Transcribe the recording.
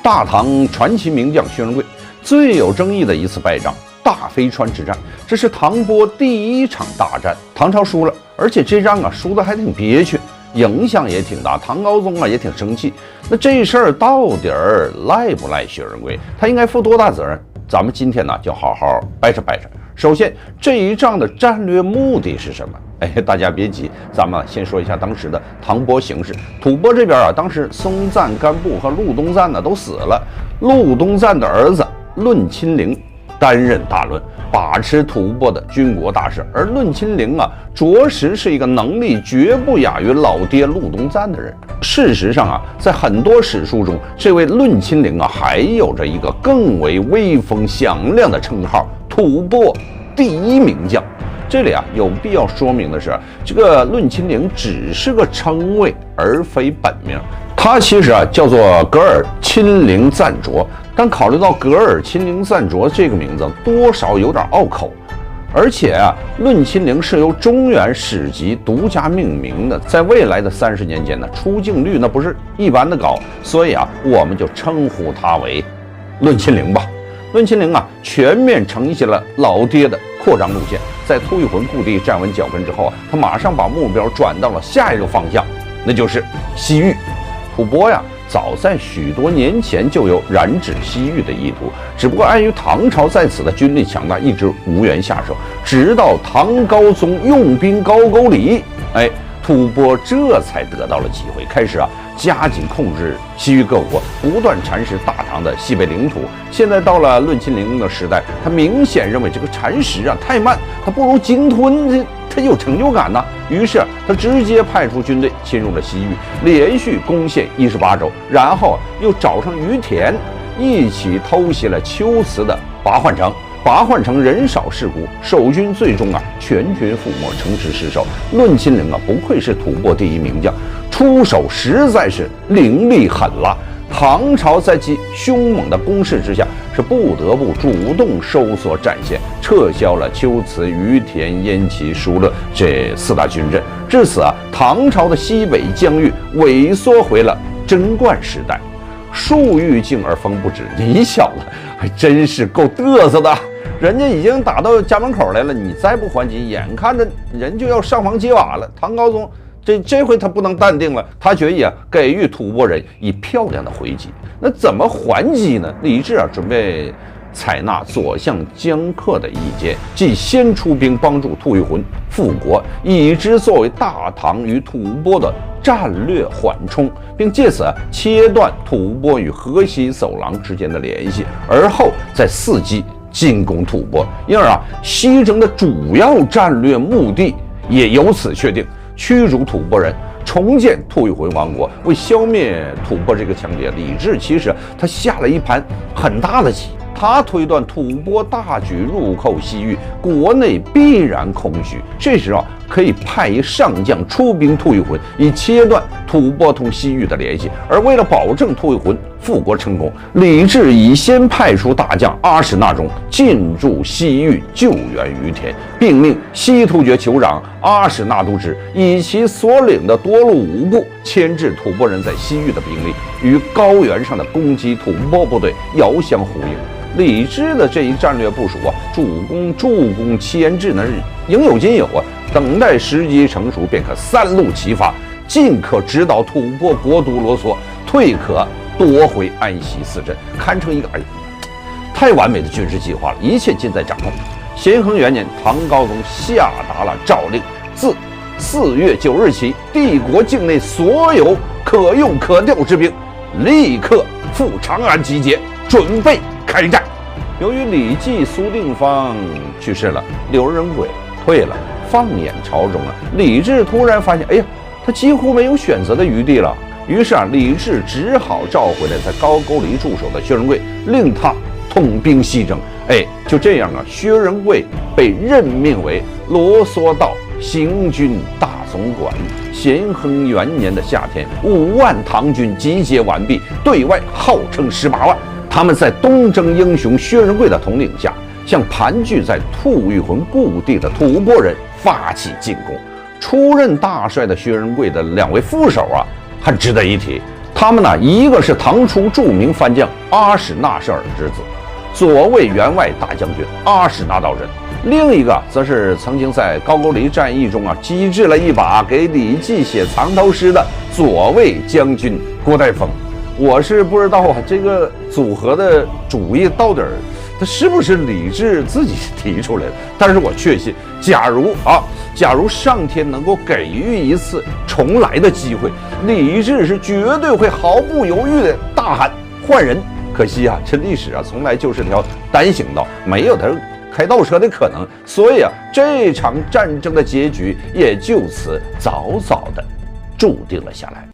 大唐传奇名将薛仁贵最有争议的一次败仗——大飞川之战，这是唐波第一场大战，唐朝输了，而且这仗输的还挺憋屈，影响也挺大，唐高宗也挺生气。那这事儿到底赖不赖薛仁贵？他应该负多大责任？咱们今天就好好掰扯掰扯。首先，这一仗的战略目的是什么？大家别急，咱们先说一下当时的唐波形势。吐蕃这边当时松赞干布和陆东赞都死了，陆东赞的儿子论亲陵担任大论，把持吐蕃的军国大事。而论亲陵着实是一个能力绝不亚于老爹陆东赞的人。事实上在很多史书中，这位论亲陵还有着一个更为威风响亮的称号——吐蕃第一名将。这里有必要说明的是，这个论亲陵只是个称谓，而非本名。他其实叫做噶尔亲陵赞卓，但考虑到噶尔亲陵赞卓这个名字多少有点拗口，而且论亲陵是由中原史籍独家命名的，在未来的30年间出镜率那不是一般的高，所以我们就称呼他为论亲陵吧。论亲陵全面承袭了老爹的扩张路线，在吐谷浑故地站稳脚跟之后他马上把目标转到了下一个方向，那就是西域。吐蕃早在许多年前就有染指西域的意图，只不过碍于唐朝在此的军力强大，一直无缘下手。直到唐高宗用兵高句丽，吐蕃这才得到了机会，开始加紧控制西域各国，不断蚕食大唐的西北领土。现在到了论亲陵的时代，他明显认为这个蚕食太慢，他不如鲸吞，他有成就感于是他直接派出军队侵入了西域，连续攻陷18州，然后又找上于田，一起偷袭了龟兹的拔换城。拔换城人少势孤，守军最终全军覆没，城池失守。论亲陵不愧是吐蕃第一名将，出手实在是凌厉狠辣。唐朝在其凶猛的攻势之下，是不得不主动收缩战线，撤销了龟兹、于田、燕齐、疏勒这4大军镇。至此唐朝的西北疆域萎缩回了贞观时代。树欲静而风不止，你小子还真是够嘚瑟的。人家已经打到家门口来了，你再不还击，眼看着人就要上房揭瓦了。唐高宗这回他不能淡定了，他决议给予吐蕃人以漂亮的回击。那怎么还击呢？李治准备采纳左相江克的意见，即先出兵帮助吐谷浑复国，以之作为大唐与吐蕃的战略缓冲，并借此切断吐蕃与河西走廊之间的联系，而后再伺机进攻吐蕃。因而西征的主要战略目的也由此确定：驱逐吐蕃人，重建吐谷浑王国。为消灭吐蕃这个强敌，李治其实他下了一盘很大的棋。他推断吐蕃大举入寇西域，国内必然空虚，这时候可以派一上将出兵吐谷浑，以切断吐蕃同西域的联系。而为了保证吐谷浑复国成功，李治已先派出大将阿史那忠进驻西域救援于田，并令西突厥酋长阿史那都支以其所领的多路武部牵制吐蕃人在西域的兵力，与高原上的攻击吐蕃部队遥相呼应。李治的这一战略部署助攻牵制是应有尽有等待时机成熟，便可3路齐发，进可直捣吐蕃国都罗嗦，退可夺回安西4镇，堪称一个太完美的军事计划了，一切尽在掌控。咸亨元年，唐高宗下达了诏令，自4月9日起，帝国境内所有可用可调之兵，立刻赴长安集结，准备开战。由于李继、苏定方去世了，刘仁贵退了，放眼朝中李治突然发现，他几乎没有选择的余地了。于是李治只好召回了在高句丽驻守的薛仁贵，令他统兵西征。就这样薛仁贵被任命为罗嗦道行军大总管。咸亨元年的夏天，5万唐军集结完毕，对外号称18万。他们在东征英雄薛仁贵的统领下，向盘踞在吐谷浑故地的吐蕃人发起进攻。出任大帅的薛仁贵的2位副手很值得一提，他们呢，一个是唐初著名藩将阿史那设尔之子，左卫员外大将军阿史那道人；另一个则是曾经在高句丽战役中机智了一把，给李绩写藏头诗的左卫将军郭岱峰。我是不知道这个组合的主意到底他是不是李治自己提出来的，但是我确信，假如上天能够给予一次重来的机会，李治是绝对会毫不犹豫的大喊换人。可惜这历史从来就是条单行道，没有他开倒车的可能，所以这场战争的结局也就此早早的注定了下来。